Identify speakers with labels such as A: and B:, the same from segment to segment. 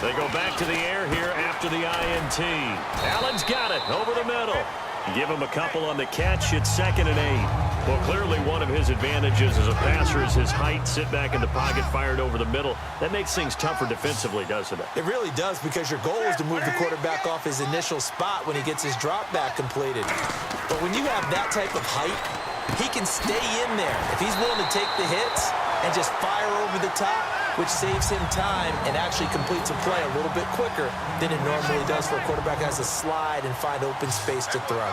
A: They go back to the air here after the INT. Allen's got it over the middle. Give him a couple on the catch. It's 2nd and 8. Well, clearly one of his advantages as a passer is his height. Sit back in the pocket, fired over the middle. That makes things tougher defensively, doesn't it?
B: It really does, because your goal is to move the quarterback off his initial spot when he gets his drop back completed. But when you have that type of height, he can stay in there. If he's willing to take the hits and just fire over the top, which saves him time and actually completes a play a little bit quicker than it normally does for a quarterback who has to slide and find open space to throw.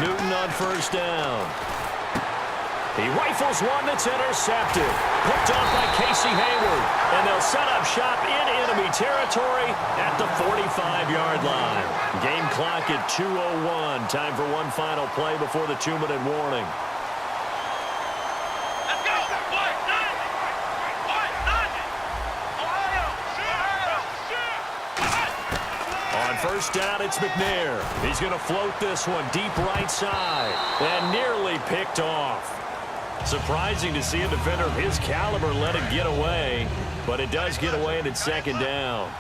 A: Newton on 1st down. He rifles one that's intercepted. Picked off by Casey Hayward. And they'll set up shop in enemy territory at the 45-yard line. Game clock at 2:01. Time for one final play before the 2-minute warning. On 1st down, it's McNair. He's going to float this one deep right side and nearly picked off. Surprising to see a defender of his caliber let it get away, but it does get away and it's 2nd down.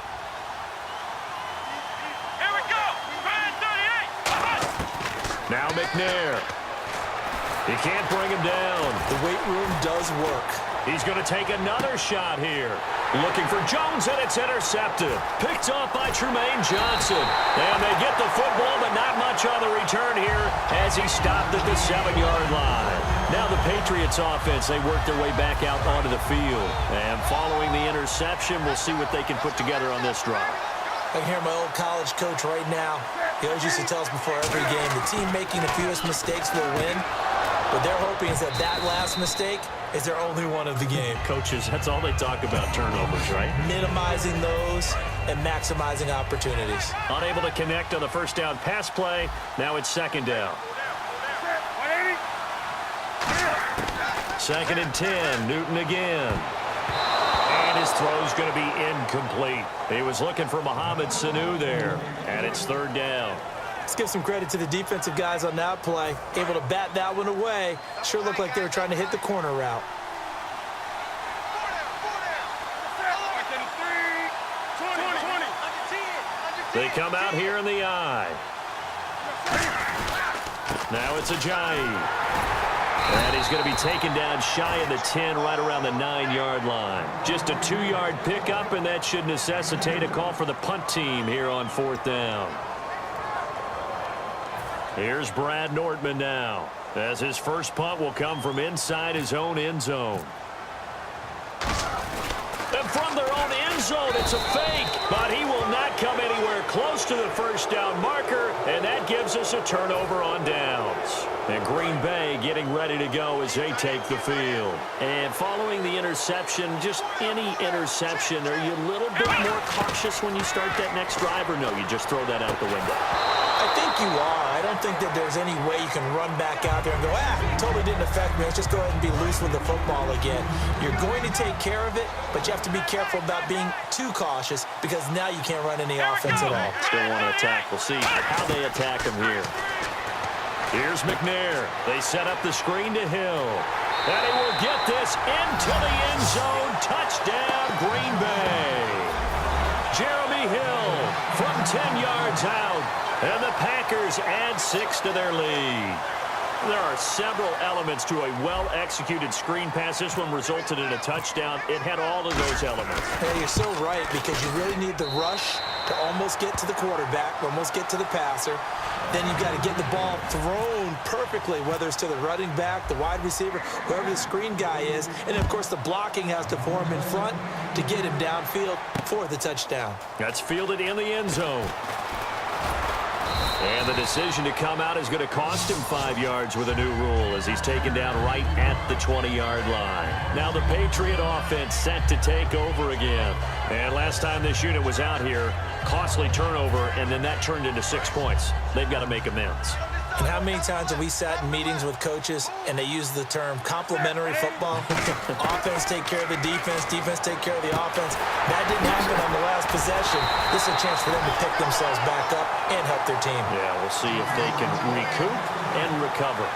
C: Here we go. 38.
A: Now McNair. He can't bring him down.
B: The weight room does work.
A: He's going to take another shot here. Looking for Jones, and it's intercepted. Picked off by Trumaine Johnson. And they get the football, but not much on the return here as he stopped at the 7-yard line. Now the Patriots offense, they work their way back out onto the field. And following the interception, we'll see what they can put together on this drive.
B: I can hear my old college coach right now. He always used to tell us before every game, the team making the fewest mistakes will win. What they're hoping is that last mistake is their only one of the game.
A: Coaches, that's all they talk about, turnovers, right?
B: Minimizing those and maximizing opportunities.
A: Unable to connect on the 1st down pass play. Now it's 2nd down. 2nd and 10. Newton again. And his throw's going to be incomplete. He was looking for Mohamed Sanu there. And it's 3rd down.
B: Let's give some credit to the defensive guys on that play. Able to bat that one away. Sure looked like they were trying to hit the corner route.
A: They come out here in the eye. Now it's Ajayi. And he's going to be taken down shy of the 10, right around the 9-yard line. Just a 2-yard pickup, and that should necessitate a call for the punt team here on 4th down. Here's Brad Nortman now, as his first punt will come from inside his own end zone. And from their own end zone, it's a fake, but he will not come anywhere close to the 1st down marker, and that gives us a turnover on downs. And Green Bay getting ready to go as they take the field. And following the interception, just any interception, are you a little bit more cautious when you start that next drive, or no, you just throw that out the window?
B: I think you are. I don't think that there's any way you can run back out there and go, totally didn't affect me. Let's just go ahead and be loose with the football again. You're going to take care of it, but you have to be careful about being too cautious, because now you can't run any offense at all.
A: Still want to attack. We'll see how they attack him here. Here's McNair. They set up the screen to Hill. And he will get this into the end zone. Touchdown, Green Bay. Jeremy Hill from 10 yards out. And the Packers add 6 to their lead. There are several elements to a well-executed screen pass. This one resulted in a touchdown. It had all of those elements.
B: Yeah, you're so right, because you really need the rush to almost get to the quarterback, almost get to the passer. Then you've got to get the ball thrown perfectly, whether it's to the running back, the wide receiver, whoever the screen guy is. And, of course, the blocking has to form in front to get him downfield for the touchdown.
A: That's fielded in the end zone. And the decision to come out is going to cost him 5 yards with a new rule, as he's taken down right at the 20-yard line. Now the Patriot offense set to take over again. And last time this unit was out here, costly turnover, and then that turned into 6 points. They've got to make amends.
B: And how many times have we sat in meetings with coaches and they use the term complementary football? Offense take care of the defense, defense take care of the offense. That didn't happen on the last possession. This is a chance for them to pick themselves back up and help their team.
A: Yeah, we'll see if they can recoup and recover.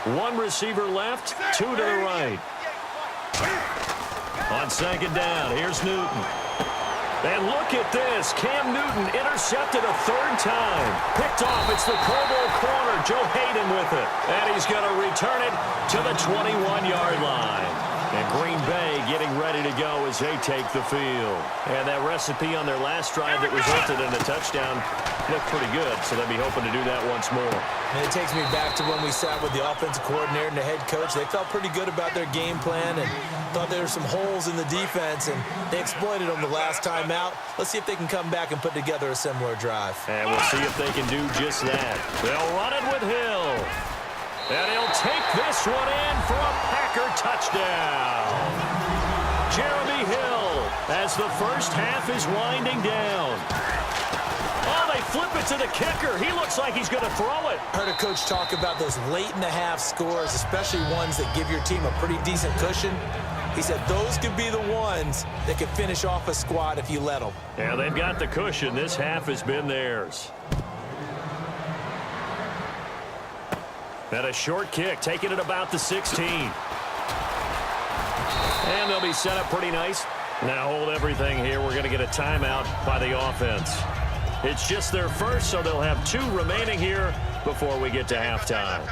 A: One receiver left, two to the right. On second down, here's Newton. And look at this. Cam Newton intercepted a third time. Picked off. It's the Pro Bowl corner, Joe Hayden, with it. And he's going to return it to the 21-yard line. And Green Bay getting ready to go as they take the field. And that recipe on their last drive that resulted in a touchdown looked pretty good, so they'll be hoping to do that once more.
B: And it takes me back to when we sat with the offensive coordinator and the head coach. They felt pretty good about their game plan and thought there were some holes in the defense, and they exploited them the last time out. Let's see if they can come back and put together a similar drive.
A: And we'll see if they can do just that. They'll run it with Hill. And he'll take this one in for a Packer touchdown. Jeremy Hill as the first half is winding down. Oh, they flip it to the kicker. He looks like he's going to throw it.
B: I heard a coach talk about those late-in-the-half scores, especially ones that give your team a pretty decent cushion. He said those could be the ones that could finish off a squad if you let them.
A: Yeah, they've got the cushion. This half has been theirs. And a short kick, taking it about the 16. And they'll be set up pretty nice. Now hold everything here. We're going to get a timeout by the offense. It's just their first, so they'll have two remaining here before we get to halftime.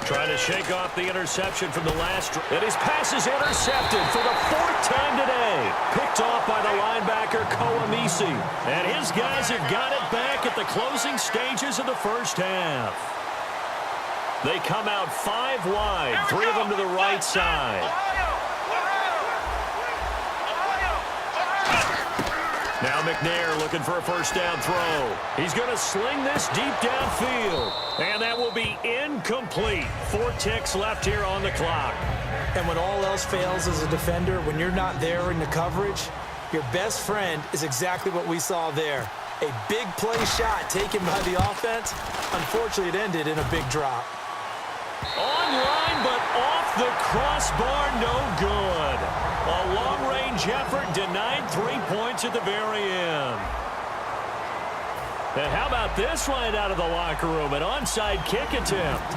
A: Trying to shake off the interception from the last. And his pass is intercepted for the fourth time today. Picked off by the linebacker, Koamisi. And his guys have got it back at the closing stages of the first half. They come out 5 wide, 3 of them to the right side. Now McNair looking for a first down throw. He's going to sling this deep downfield. And that will be incomplete. 4 ticks left here on the clock.
B: And when all else fails as a defender, when you're not there in the coverage, your best friend is exactly what we saw there. A big play shot taken by the offense. Unfortunately, it ended in a big drop.
A: Online, but off the crossbar, no good. A long-range effort denied 3 points at the very end. And how about this right out of the locker room? An onside kick attempt.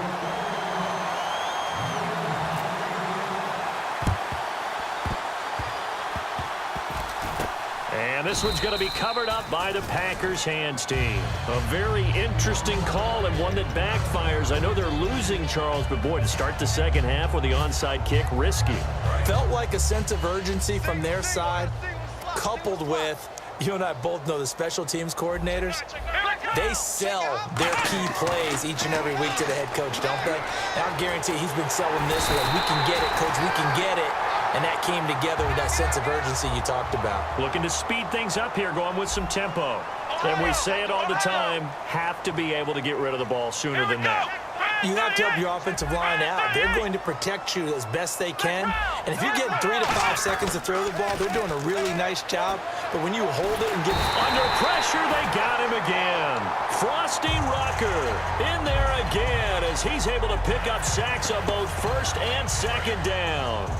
A: And this one's going to be covered up by the Packers hands team. A very interesting call and one that backfires. I know they're losing, Charles, but boy, to start the second half with the onside kick, risky.
B: Felt like a sense of urgency from their side, coupled with, you and I both know the special teams coordinators, they sell their key plays each and every week to the head coach, don't they? And I guarantee he's been selling this one. We can get it, coach, we can get it. And that came together with that sense of urgency you talked about.
A: Looking to speed things up here, going with some tempo. And we say it all the time, have to be able to get rid of the ball sooner than that.
B: You have to help your offensive line out. They're going to protect you as best they can. And if you're getting 3 to 5 seconds to throw the ball, they're doing a really nice job. But when you hold it and get
A: under pressure, they got him again. Frosty Rucker in there again as he's able to pick up sacks on both first and second down.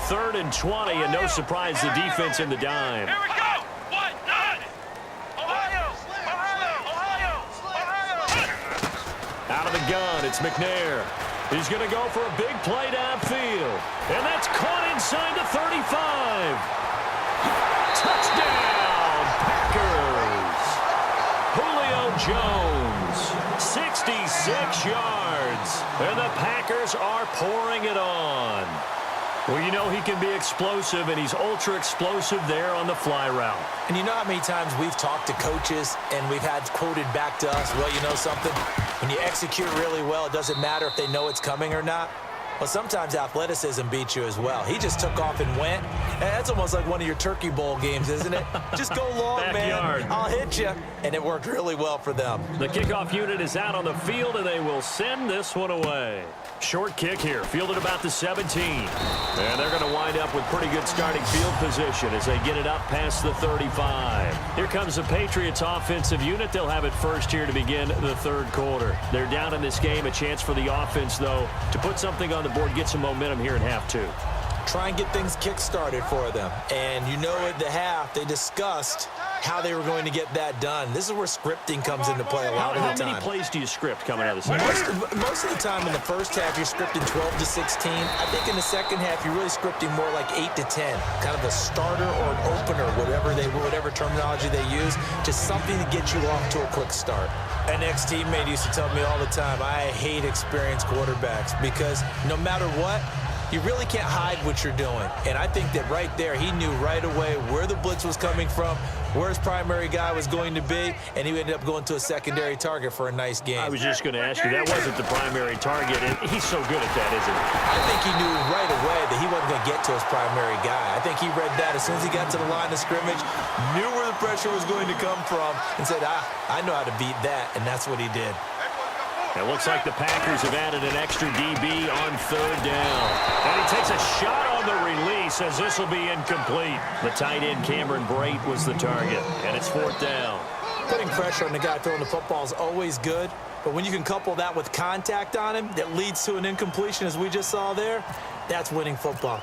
A: 3rd and 20, and no surprise, the defense in the dime.
C: Here we go. 1, 9. Ohio.
A: Out of the gun, it's McNair. He's going to go for a big play downfield. And that's caught inside the 35. Touchdown, Packers. Julio Jones, 66 yards. And the Packers are pouring it on. Well, you know he can be explosive, and he's ultra-explosive there on the fly route.
B: And you know how many times we've talked to coaches and we've had quoted back to us, well, you know something? When you execute really well, it doesn't matter if they know it's coming or not. Well, sometimes athleticism beats you as well. He just took off and went. And that's almost like one of your Turkey Bowl games, isn't it? Just go long,
A: Backyard.
B: man. I'll hit you. And it worked really well for them.
A: The kickoff unit is out on the field, and they will send this one away. Short kick here, fielded about the 17. And they're going to wind up with pretty good starting field position as they get it up past the 35. Here comes the Patriots offensive unit. They'll have it first here to begin the third quarter. They're down in this game. A chance for the offense, though, to put something on the board, get some momentum here in half 2.
B: try and get things kick-started for them. And you know at the half, they discussed how they were going to get that done. This is where scripting comes into play a lot of the time.
A: How many plays do you script coming out of the second?
B: Most of the time in the first half, you're scripting 12 to 16. I think in the second half, you're really scripting more like 8 to 10, kind of a starter or an opener, whatever terminology they use, just something to get you off to a quick start. An ex-teammate used to tell me all the time, I hate experienced quarterbacks because no matter what, you really can't hide what you're doing. And I think that right there, he knew right away where the blitz was coming from, where his primary guy was going to be, and he ended up going to a secondary target for a nice game.
A: I was just going to ask you, that wasn't the primary target, and he's so good at that, isn't he?
B: I think he knew right away that he wasn't going to get to his primary guy. I think he read that as soon as he got to the line of scrimmage, knew where the pressure was going to come from, and said, I know how to beat that, and that's what he did.
A: It looks like the Packers have added an extra DB on third down. And he takes a shot on the release as this will be incomplete. The tight end, Cameron Brate, was the target, and it's fourth down.
B: Putting pressure on the guy throwing the football is always good, but when you can couple that with contact on him that leads to an incompletion, as we just saw there, that's winning football.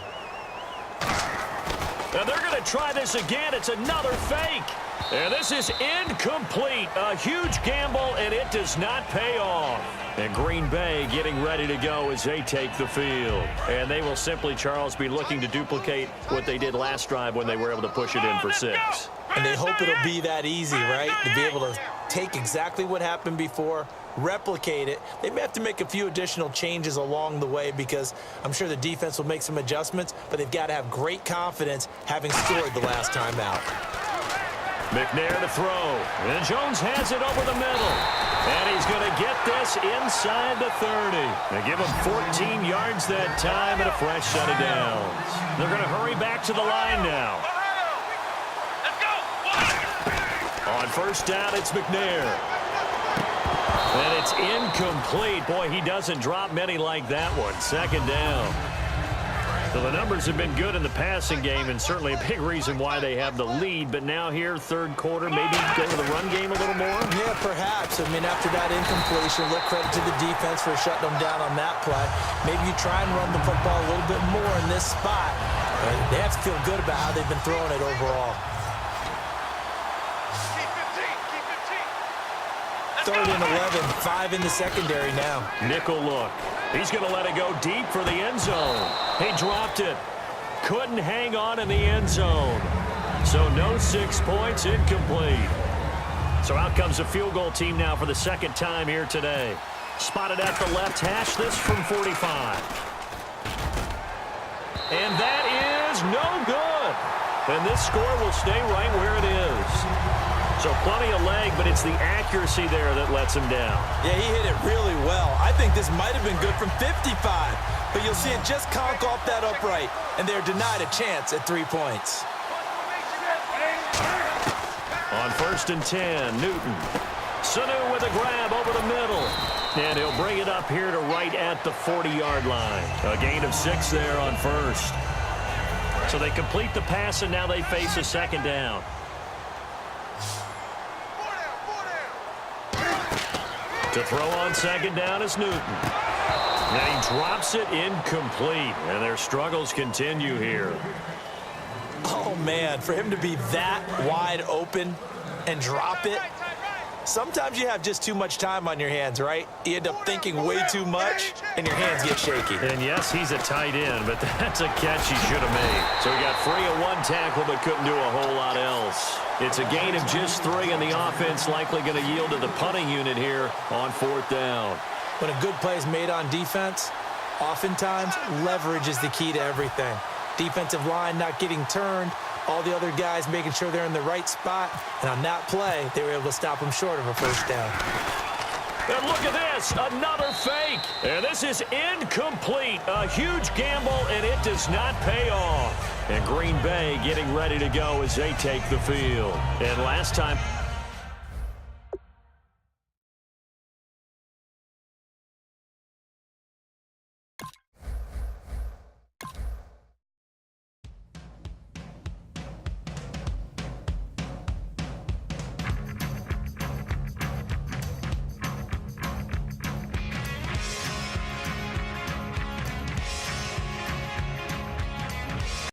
A: And they're going to try this again. It's another fake. And this is incomplete. A huge gamble, and it does not pay off. And Green Bay getting ready to go as they take the field. And they will simply, Charles, be looking to duplicate what they did last drive when they were able to push it in for 6.
B: And they hope it'll be that easy, right? To be able to take exactly what happened before, replicate it. They may have to make a few additional changes along the way because I'm sure the defense will make some adjustments, but they've got to have great confidence having scored the last time out.
A: McNair to throw. And Jones has it over the middle. And he's going to get this inside the 30. They give him 14 yards that time and a fresh set of downs. They're going to hurry back to the line now. On first down, it's McNair. And it's incomplete. Boy, he doesn't drop many like that one. Second down. So the numbers have been good in the passing game and certainly a big reason why they have the lead. But now here, third quarter, maybe go to the run game a little more?
B: Yeah, perhaps. I mean, after that incompletion, a little credit to the defense for shutting them down on that play. Maybe you try and run the football a little bit more in this spot. But they have to feel good about how they've been throwing it overall. Third and 11, 5 in the secondary now.
A: Nickel look. He's going to let it go deep for the end zone. He dropped it. Couldn't hang on in the end zone. So no 6 points, incomplete. So out comes the field goal team now for the second time here today. Spotted at the left hash, this from 45. And that is no good. And this score will stay right where it is. So plenty of leg, but it's the accuracy there that lets him down.
B: Yeah, he hit it really well. I think this might have been good from 55, but you'll see it just conk off that upright, and they're denied a chance at 3 points.
A: On first and 10, Newton. Sanu with a grab over the middle. And he'll bring it up here to right at the 40-yard line. A gain of 6 there on first. So they complete the pass, and now they face a second down. To throw on second down is Newton. And he drops it incomplete. And their struggles continue here.
B: Oh, man, for him to be that wide open and drop it, sometimes you have just too much time on your hands, right? You end up thinking way too much, and your hands get shaky.
A: And, yes, he's a tight end, but that's a catch he should have made. So he got free of one tackle but couldn't do a whole lot else. It's a gain of just 3, and the offense likely going to yield to the punting unit here on fourth down.
B: When a good play is made on defense, oftentimes leverage is the key to everything. Defensive line not getting turned, all the other guys making sure they're in the right spot, and on that play, they were able to stop them short of a first down.
A: And look at this, another fake. And this is incomplete. A huge gamble, and it does not pay off. And Green Bay getting ready to go as they take the field. And last time,